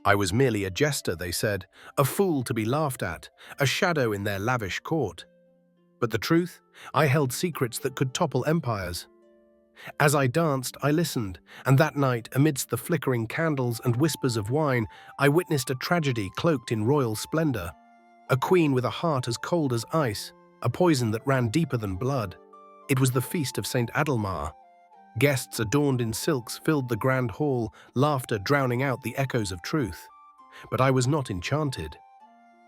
I was merely a jester, they said, a fool to be laughed at, a shadow in their lavish court. But the truth? I held secrets that could topple empires. As I danced, I listened, and that night, amidst the flickering candles and whispers of wine, I witnessed a tragedy cloaked in royal splendor. A queen with a heart as cold as ice, a poison that ran deeper than blood. It was the feast of St. Adelmar. Guests adorned in silks filled the grand hall, laughter drowning out the echoes of truth. But I was not enchanted.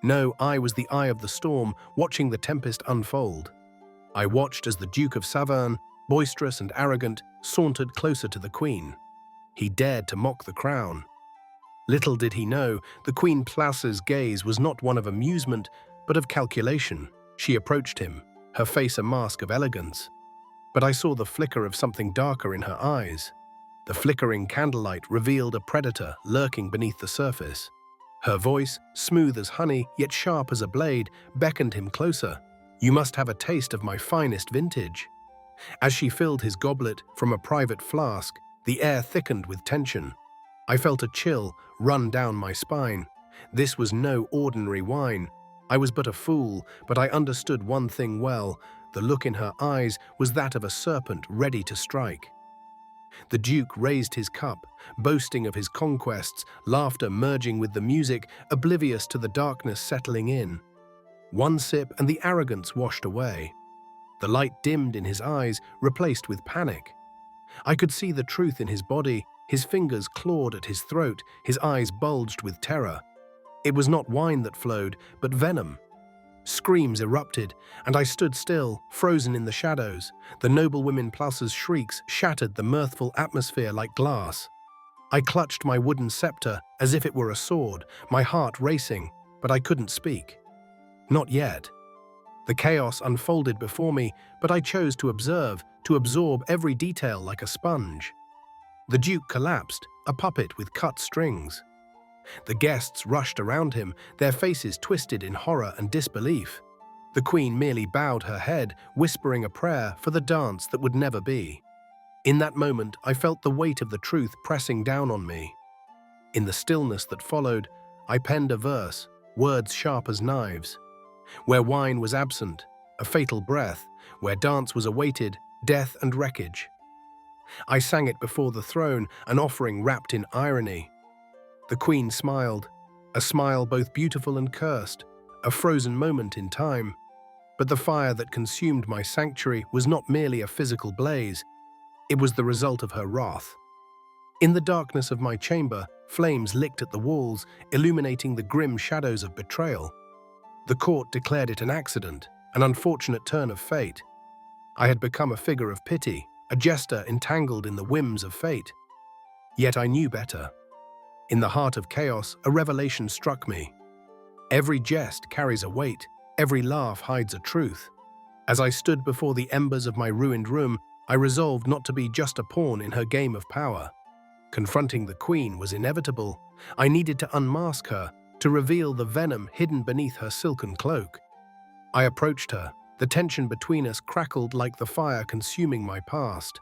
No, I was the eye of the storm, watching the tempest unfold. I watched as the Duke of Saverne, boisterous and arrogant, sauntered closer to the Queen. He dared to mock the crown. Little did he know, the Queen Place's gaze was not one of amusement, but of calculation. She approached him, her face a mask of elegance. But I saw the flicker of something darker in her eyes. The flickering candlelight revealed a predator lurking beneath the surface. Her voice, smooth as honey, yet sharp as a blade, beckoned him closer. "You must have a taste of my finest vintage." As she filled his goblet from a private flask, the air thickened with tension. I felt a chill run down my spine. This was no ordinary wine. I was but a fool, but I understood one thing well. The look in her eyes was that of a serpent ready to strike. The Duke raised his cup, boasting of his conquests, laughter merging with the music, oblivious to the darkness settling in. One sip and the arrogance washed away. The light dimmed in his eyes, replaced with panic. I could see the truth in his body, his fingers clawed at his throat, his eyes bulged with terror. It was not wine that flowed, but venom. Screams erupted, and I stood still, frozen in the shadows. The noblewomen Place's shrieks shattered the mirthful atmosphere like glass. I clutched my wooden scepter as if it were a sword, my heart racing, but I couldn't speak. Not yet. The chaos unfolded before me, but I chose to observe, to absorb every detail like a sponge. The Duke collapsed, a puppet with cut strings. The guests rushed around him, their faces twisted in horror and disbelief. The Queen merely bowed her head, whispering a prayer for the dance that would never be. In that moment, I felt the weight of the truth pressing down on me. In the stillness that followed, I penned a verse, words sharp as knives. Where wine was absent, a fatal breath. Where dance was awaited, death and wreckage. I sang it before the throne, an offering wrapped in irony. The Queen smiled, a smile both beautiful and cursed, a frozen moment in time. But the fire that consumed my sanctuary was not merely a physical blaze, it was the result of her wrath. In the darkness of my chamber, flames licked at the walls, illuminating the grim shadows of betrayal. The court declared it an accident, an unfortunate turn of fate. I had become a figure of pity, a jester entangled in the whims of fate. Yet I knew better. In the heart of chaos, a revelation struck me. Every jest carries a weight, every laugh hides a truth. As I stood before the embers of my ruined room, I resolved not to be just a pawn in her game of power. Confronting the Queen was inevitable. I needed to unmask her, to reveal the venom hidden beneath her silken cloak. I approached her. The tension between us crackled like the fire consuming my past.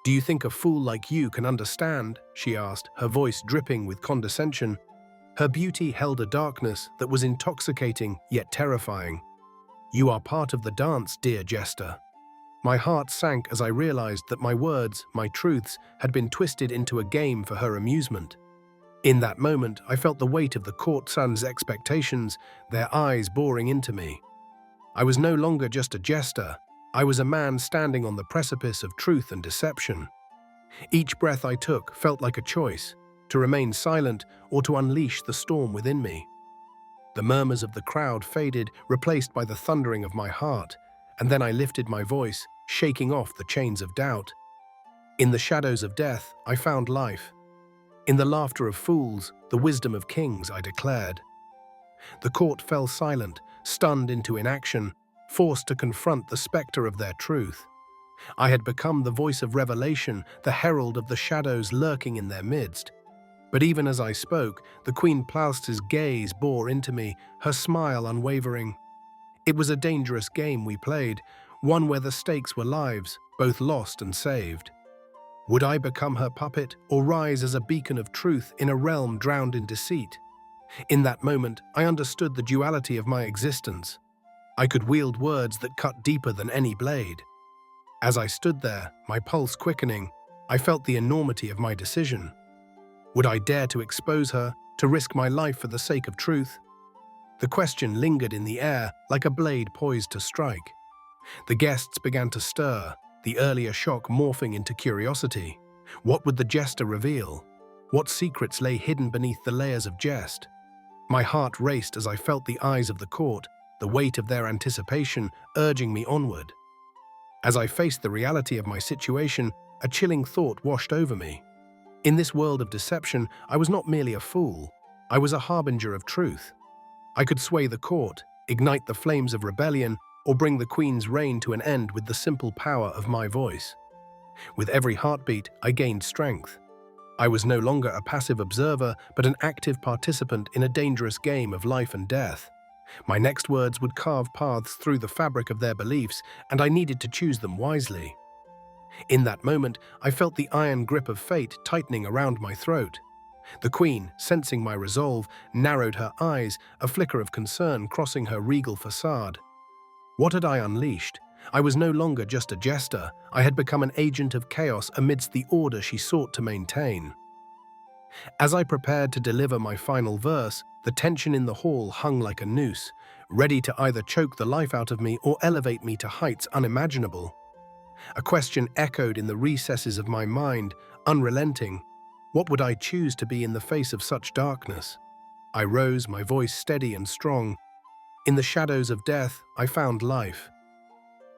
"Do you think a fool like you can understand?" she asked, her voice dripping with condescension. Her beauty held a darkness that was intoxicating yet terrifying. "You are part of the dance, dear jester." My heart sank as I realized that my words, my truths, had been twisted into a game for her amusement. In that moment, I felt the weight of the courtesans' expectations, their eyes boring into me. I was no longer just a jester. I was a man standing on the precipice of truth and deception. Each breath I took felt like a choice, to remain silent or to unleash the storm within me. The murmurs of the crowd faded, replaced by the thundering of my heart, and then I lifted my voice, shaking off the chains of doubt. In the shadows of death, I found life. In the laughter of fools, the wisdom of kings, I declared. The court fell silent, stunned into inaction, forced to confront the specter of their truth. I had become the voice of revelation, the herald of the shadows lurking in their midst. But even as I spoke, the Queen Place's gaze bore into me, her smile unwavering. It was a dangerous game we played, one where the stakes were lives, both lost and saved. Would I become her puppet or rise as a beacon of truth in a realm drowned in deceit? In that moment, I understood the duality of my existence. I could wield words that cut deeper than any blade. As I stood there, my pulse quickening, I felt the enormity of my decision. Would I dare to expose her, to risk my life for the sake of truth? The question lingered in the air like a blade poised to strike. The guests began to stir, the earlier shock morphing into curiosity. What would the jester reveal? What secrets lay hidden beneath the layers of jest? My heart raced as I felt the eyes of the court, the weight of their anticipation urging me onward. As I faced the reality of my situation, a chilling thought washed over me. In this world of deception, I was not merely a fool. I was a harbinger of truth. I could sway the court, ignite the flames of rebellion, or bring the Queen's reign to an end with the simple power of my voice. With every heartbeat, I gained strength. I was no longer a passive observer, but an active participant in a dangerous game of life and death. My next words would carve paths through the fabric of their beliefs, and I needed to choose them wisely. In that moment, I felt the iron grip of fate tightening around my throat. The Queen, sensing my resolve, narrowed her eyes, a flicker of concern crossing her regal facade. What had I unleashed? I was no longer just a jester. I had become an agent of chaos amidst the order she sought to maintain. As I prepared to deliver my final verse, the tension in the hall hung like a noose, ready to either choke the life out of me or elevate me to heights unimaginable. A question echoed in the recesses of my mind, unrelenting. What would I choose to be in the face of such darkness? I rose, my voice steady and strong. In the shadows of death, I found life.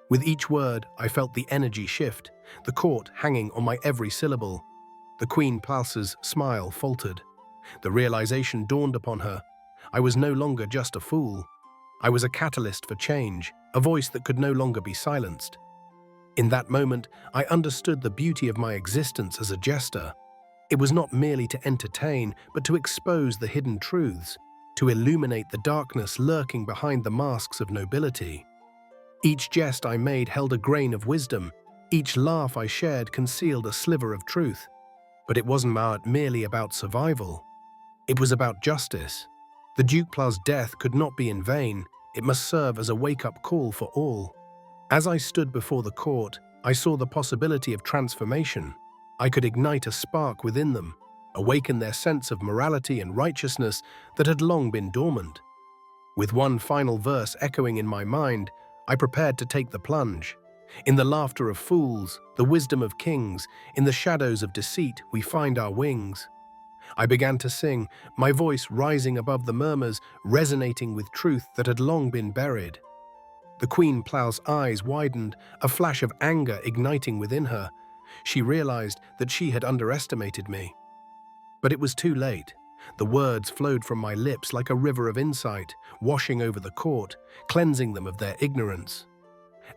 With each word, I felt the energy shift, the court hanging on my every syllable. The Queen Pulse's smile faltered. The realization dawned upon her. I was no longer just a fool. I was a catalyst for change, a voice that could no longer be silenced. In that moment, I understood the beauty of my existence as a jester. It was not merely to entertain, but to expose the hidden truths, to illuminate the darkness lurking behind the masks of nobility. Each jest I made held a grain of wisdom. Each laugh I shared concealed a sliver of truth. But it wasn't merely about survival. It was about justice. The Duke Plus death could not be in vain. It must serve as a wake-up call for all. As I stood before the court, I saw the possibility of transformation. I could ignite a spark within them, awaken their sense of morality and righteousness that had long been dormant. With one final verse echoing in my mind, I prepared to take the plunge. In the laughter of fools, the wisdom of kings, in the shadows of deceit, we find our wings. I began to sing, my voice rising above the murmurs, resonating with truth that had long been buried. The Queen Plow's eyes widened, a flash of anger igniting within her. She realized that she had underestimated me. But it was too late. The words flowed from my lips like a river of insight, washing over the court, cleansing them of their ignorance.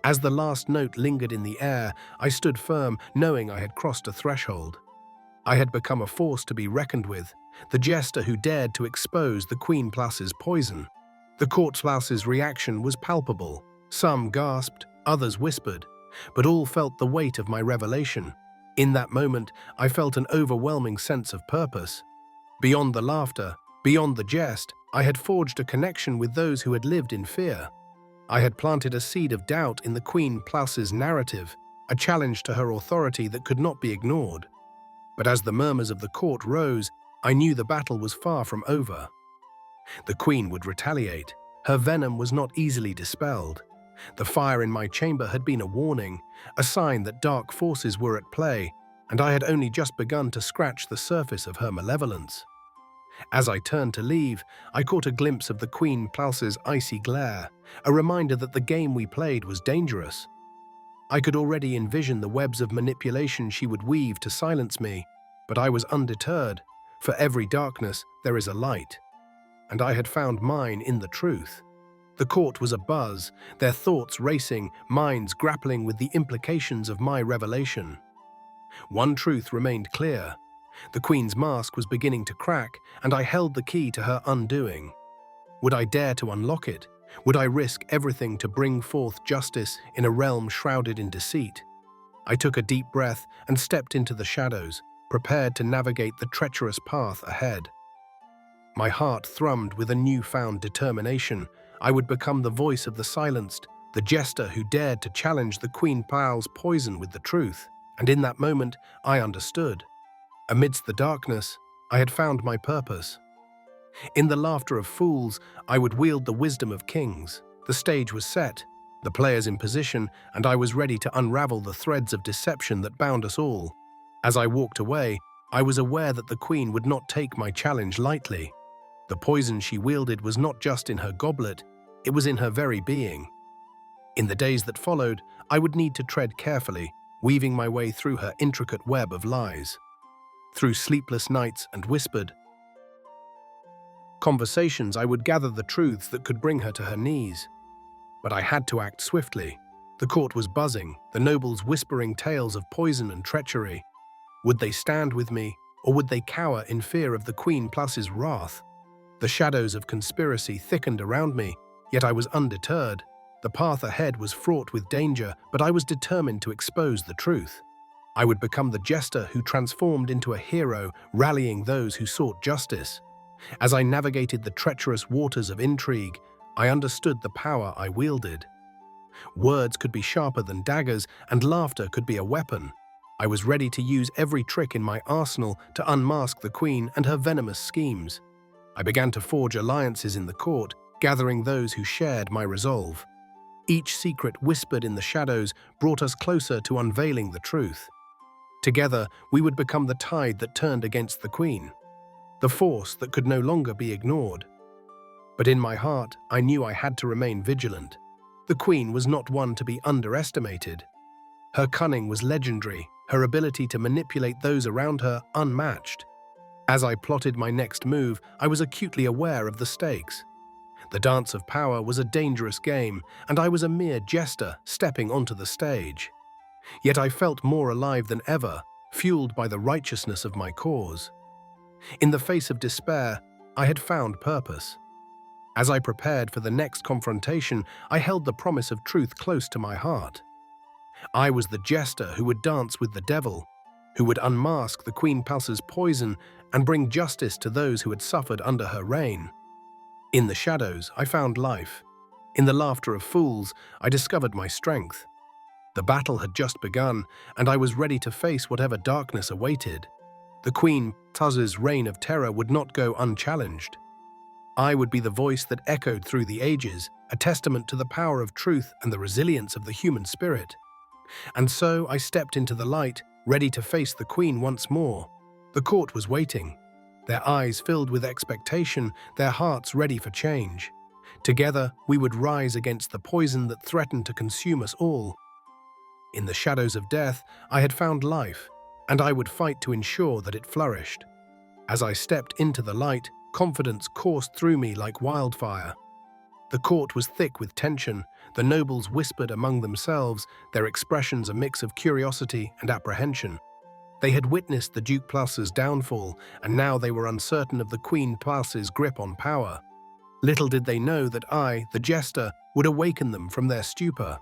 As the last note lingered in the air, I stood firm, knowing I had crossed a threshold. I had become a force to be reckoned with, the jester who dared to expose the Queen Plus's poison. The Court Plus's reaction was palpable. Some gasped, others whispered, but all felt the weight of my revelation. In that moment, I felt an overwhelming sense of purpose. Beyond the laughter, beyond the jest, I had forged a connection with those who had lived in fear. I had planted a seed of doubt in the Queen Plus's narrative, a challenge to her authority that could not be ignored. But as the murmurs of the court rose, I knew the battle was far from over. The Queen would retaliate. Her venom was not easily dispelled. The fire in my chamber had been a warning, a sign that dark forces were at play, and I had only just begun to scratch the surface of her malevolence. As I turned to leave, I caught a glimpse of the Queen Plus's icy glare, a reminder that the game we played was dangerous. I could already envision the webs of manipulation she would weave to silence me, but I was undeterred. For every darkness, there is a light. And I had found mine in the truth. The court was abuzz, their thoughts racing, minds grappling with the implications of my revelation. One truth remained clear. The Queen's mask was beginning to crack, and I held the key to her undoing. Would I dare to unlock it? Would I risk everything to bring forth justice in a realm shrouded in deceit? I took a deep breath and stepped into the shadows, prepared to navigate the treacherous path ahead. My heart thrummed with a newfound determination. I would become the voice of the silenced, the jester who dared to challenge the Queen Pal's poison with the truth. And in that moment, I understood. Amidst the darkness, I had found my purpose. In the laughter of fools, I would wield the wisdom of kings. The stage was set, the players in position, and I was ready to unravel the threads of deception that bound us all. As I walked away, I was aware that the Queen would not take my challenge lightly. The poison she wielded was not just in her goblet, it was in her very being. In the days that followed, I would need to tread carefully, weaving my way through her intricate web of lies. Through sleepless nights and whispered conversations, I would gather the truths that could bring her to her knees. But I had to act swiftly. The court was buzzing, the nobles whispering tales of poison and treachery. Would they stand with me, or would they cower in fear of the Queen Plus's wrath? The shadows of conspiracy thickened around me, yet I was undeterred. The path ahead was fraught with danger, but I was determined to expose the truth. I would become the jester who transformed into a hero, rallying those who sought justice. As I navigated the treacherous waters of intrigue, I understood the power I wielded. Words could be sharper than daggers, and laughter could be a weapon. I was ready to use every trick in my arsenal to unmask the Queen and her venomous schemes. I began to forge alliances in the court, gathering those who shared my resolve. Each secret whispered in the shadows brought us closer to unveiling the truth. Together, we would become the tide that turned against the Queen, the force that could no longer be ignored. But in my heart, I knew I had to remain vigilant. The Queen was not one to be underestimated. Her cunning was legendary, her ability to manipulate those around her unmatched. As I plotted my next move, I was acutely aware of the stakes. The dance of power was a dangerous game, and I was a mere jester stepping onto the stage. Yet I felt more alive than ever, fueled by the righteousness of my cause. In the face of despair, I had found purpose. As I prepared for the next confrontation, I held the promise of truth close to my heart. I was the jester who would dance with the devil, who would unmask the Queen Pal's poison and bring justice to those who had suffered under her reign. In the shadows, I found life. In the laughter of fools, I discovered my strength. The battle had just begun, and I was ready to face whatever darkness awaited. The Queen Pal's reign of terror would not go unchallenged. I would be the voice that echoed through the ages, a testament to the power of truth and the resilience of the human spirit. And so I stepped into the light, ready to face the Queen once more. The court was waiting, their eyes filled with expectation, their hearts ready for change. Together, we would rise against the poison that threatened to consume us all. In the shadows of death, I had found life, and I would fight to ensure that it flourished. As I stepped into the light, confidence coursed through me like wildfire. The court was thick with tension, the nobles whispered among themselves, their expressions a mix of curiosity and apprehension. They had witnessed the Duke Plus's downfall, and now they were uncertain of the Queen Plus's grip on power. Little did they know that I, the jester, would awaken them from their stupor.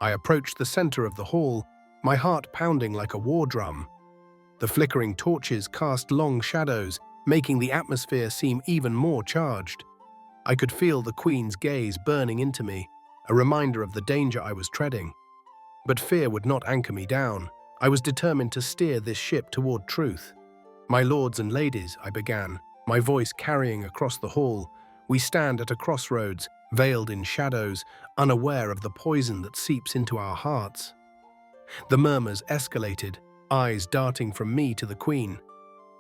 I approached the center of the hall, my heart pounding like a war drum. The flickering torches cast long shadows, making the atmosphere seem even more charged. I could feel the Queen's gaze burning into me, a reminder of the danger I was treading. But fear would not anchor me down. I was determined to steer this ship toward truth. "My lords and ladies," I began, my voice carrying across the hall, "we stand at a crossroads, veiled in shadows, unaware of the poison that seeps into our hearts." The murmurs escalated, eyes darting from me to the Queen.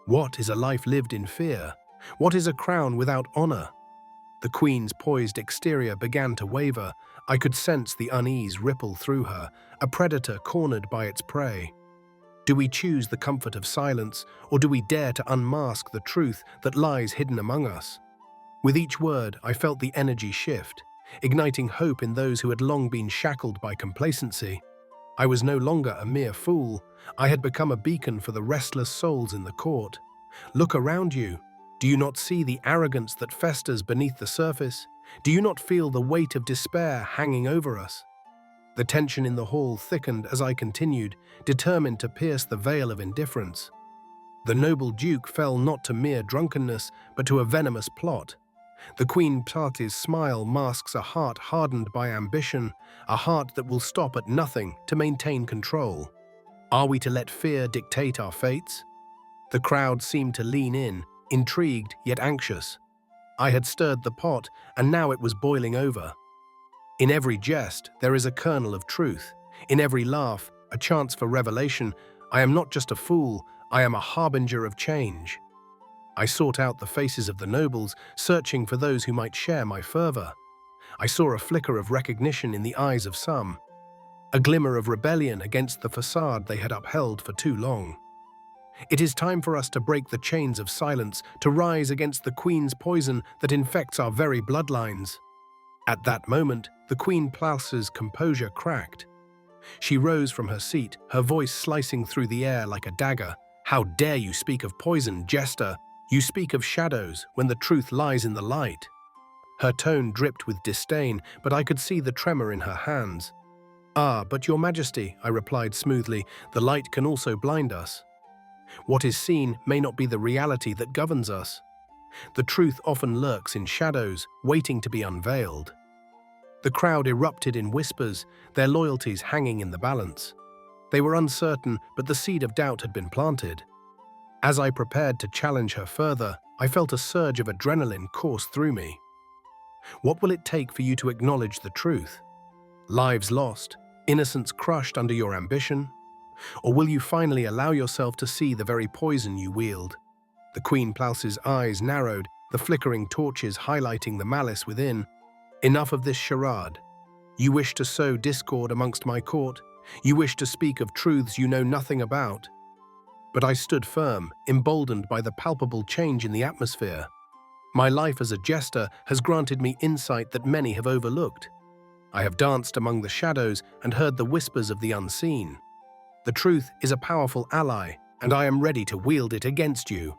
What is a life lived in fear? What is a crown without honor? The Queen's poised exterior began to waver. I could sense the unease ripple through her, a predator cornered by its prey. Do we choose the comfort of silence, or do we dare to unmask the truth that lies hidden among us? With each word, I felt the energy shift, igniting hope in those who had long been shackled by complacency. I was no longer a mere fool. I had become a beacon for the restless souls in the court. Look around you. Do you not see the arrogance that festers beneath the surface? Do you not feel the weight of despair hanging over us? The tension in the hall thickened as I continued, determined to pierce the veil of indifference. The noble duke fell not to mere drunkenness, but to a venomous plot. The Queen Party's smile masks a heart hardened by ambition, a heart that will stop at nothing to maintain control. Are we to let fear dictate our fates? The crowd seemed to lean in, intrigued yet anxious. I had stirred the pot, and now it was boiling over. In every jest, there is a kernel of truth. In every laugh, a chance for revelation. I am not just a fool, I am a harbinger of change. I sought out the faces of the nobles, searching for those who might share my fervor. I saw a flicker of recognition in the eyes of some, a glimmer of rebellion against the facade they had upheld for too long. It is time for us to break the chains of silence, to rise against the Queen's poison that infects our very bloodlines. At that moment, the Queen Place's composure cracked. She rose from her seat, her voice slicing through the air like a dagger. "How dare you speak of poison, jester? You speak of shadows when the truth lies in the light." Her tone dripped with disdain, but I could see the tremor in her hands. "Ah, but your majesty," I replied smoothly, "the light can also blind us. What is seen may not be the reality that governs us. The truth often lurks in shadows, waiting to be unveiled." The crowd erupted in whispers, their loyalties hanging in the balance. They were uncertain, but the seed of doubt had been planted. As I prepared to challenge her further, I felt a surge of adrenaline course through me. What will it take for you to acknowledge the truth? Lives lost, innocence crushed under your ambition? Or will you finally allow yourself to see the very poison you wield? The Queen Place's eyes narrowed, the flickering torches highlighting the malice within. "Enough of this charade. You wish to sow discord amongst my court. You wish to speak of truths you know nothing about." But I stood firm, emboldened by the palpable change in the atmosphere. My life as a jester has granted me insight that many have overlooked. I have danced among the shadows and heard the whispers of the unseen. The truth is a powerful ally, and I am ready to wield it against you.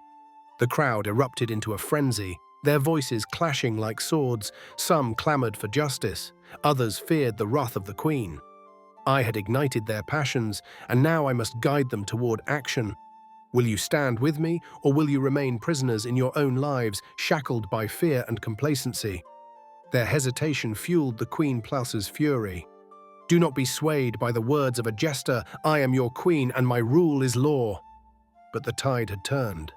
The crowd erupted into a frenzy, their voices clashing like swords. Some clamored for justice, others feared the wrath of the Queen. I had ignited their passions, and now I must guide them toward action. Will you stand with me, or will you remain prisoners in your own lives, shackled by fear and complacency? Their hesitation fueled the Queen Place's fury. "Do not be swayed by the words of a jester. I am your queen, and my rule is law." But the tide had turned.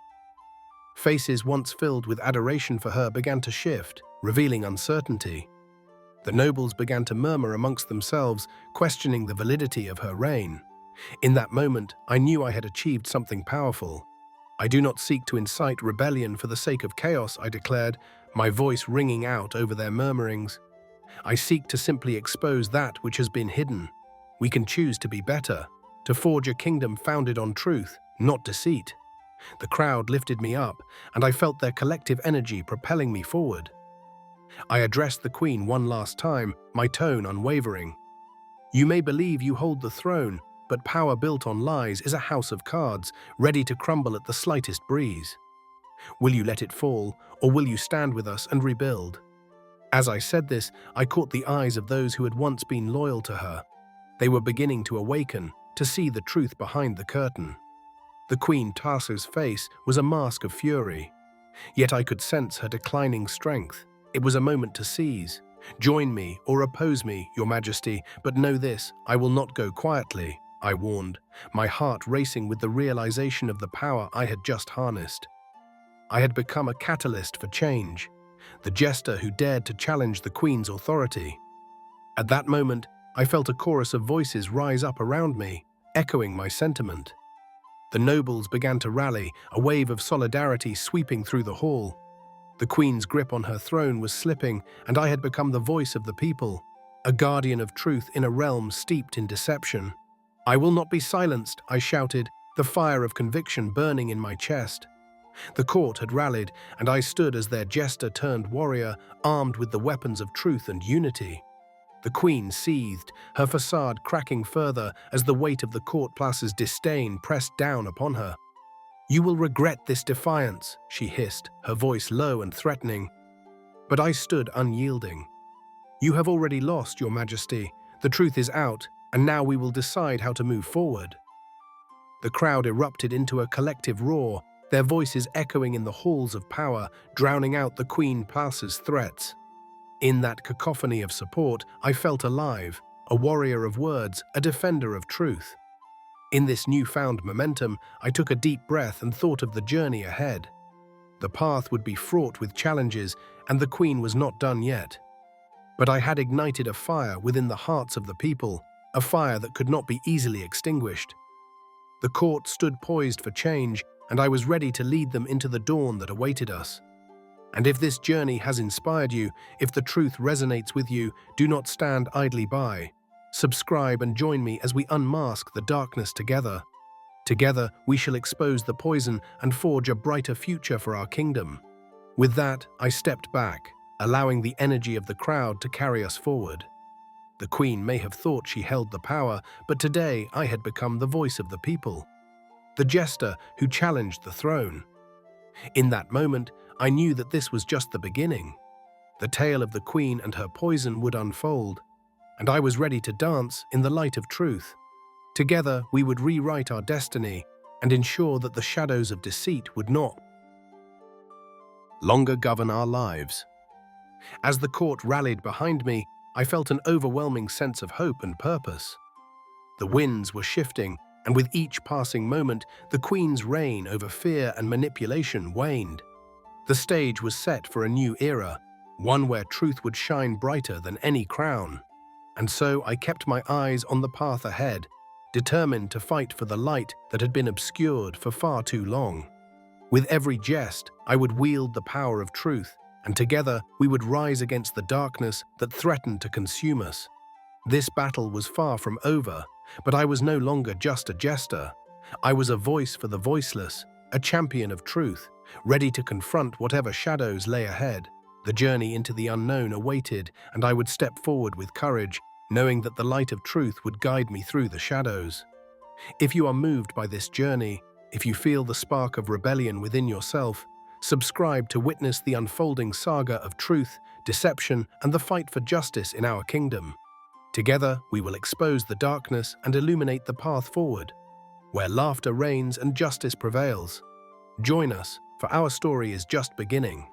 Faces once filled with adoration for her began to shift, revealing uncertainty. The nobles began to murmur amongst themselves, questioning the validity of her reign. In that moment, I knew I had achieved something powerful. "I do not seek to incite rebellion for the sake of chaos," I declared, my voice ringing out over their murmurings. "I seek to simply expose that which has been hidden. We can choose to be better, to forge a kingdom founded on truth, not deceit." The crowd lifted me up, and I felt their collective energy propelling me forward. I addressed the Queen one last time, my tone unwavering. "You may believe you hold the throne, but power built on lies is a house of cards, ready to crumble at the slightest breeze. Will you let it fall, or will you stand with us and rebuild?" As I said this, I caught the eyes of those who had once been loyal to her. They were beginning to awaken, to see the truth behind the curtain. The Queen Tarso's face was a mask of fury, yet I could sense her declining strength. It was a moment to seize. "Join me or oppose me, Your Majesty, but know this, I will not go quietly," I warned, my heart racing with the realization of the power I had just harnessed. I had become a catalyst for change, the jester who dared to challenge the Queen's authority. At that moment, I felt a chorus of voices rise up around me, echoing my sentiment. The nobles began to rally, a wave of solidarity sweeping through the hall. The Queen's grip on her throne was slipping, and I had become the voice of the people, a guardian of truth in a realm steeped in deception. "I will not be silenced," I shouted, the fire of conviction burning in my chest. The court had rallied, and I stood as their jester-turned-warrior, armed with the weapons of truth and unity. The Queen seethed, her facade cracking further as the weight of the court place's disdain pressed down upon her. "You will regret this defiance," she hissed, her voice low and threatening. But I stood unyielding. "You have already lost, Your Majesty. The truth is out, and now we will decide how to move forward." The crowd erupted into a collective roar, their voices echoing in the halls of power, drowning out the Queen Palace's threats. In that cacophony of support, I felt alive, a warrior of words, a defender of truth. In this newfound momentum, I took a deep breath and thought of the journey ahead. The path would be fraught with challenges, and the Queen was not done yet. But I had ignited a fire within the hearts of the people, a fire that could not be easily extinguished. The court stood poised for change, and I was ready to lead them into the dawn that awaited us. And if this journey has inspired you, if the truth resonates with you, do not stand idly by. Subscribe and join me as we unmask the darkness together. Together, we shall expose the poison and forge a brighter future for our kingdom. With that, I stepped back, allowing the energy of the crowd to carry us forward. The Queen may have thought she held the power, but today I had become the voice of the people, the jester who challenged the throne. In that moment, I knew that this was just the beginning. The tale of the Queen and her poison would unfold, and I was ready to dance in the light of truth. Together, we would rewrite our destiny and ensure that the shadows of deceit would not longer govern our lives. As the court rallied behind me, I felt an overwhelming sense of hope and purpose. The winds were shifting, and with each passing moment, the Queen's reign over fear and manipulation waned. The stage was set for a new era, one where truth would shine brighter than any crown. And so I kept my eyes on the path ahead, determined to fight for the light that had been obscured for far too long. With every jest, I would wield the power of truth, and together we would rise against the darkness that threatened to consume us. This battle was far from over, but I was no longer just a jester. I was a voice for the voiceless, a champion of truth, ready to confront whatever shadows lay ahead. The journey into the unknown awaited, and I would step forward with courage, knowing that the light of truth would guide me through the shadows. If you are moved by this journey, if you feel the spark of rebellion within yourself, subscribe to witness the unfolding saga of truth, deception, and the fight for justice in our kingdom. Together, we will expose the darkness and illuminate the path forward, where laughter reigns and justice prevails. Join us, for our story is just beginning.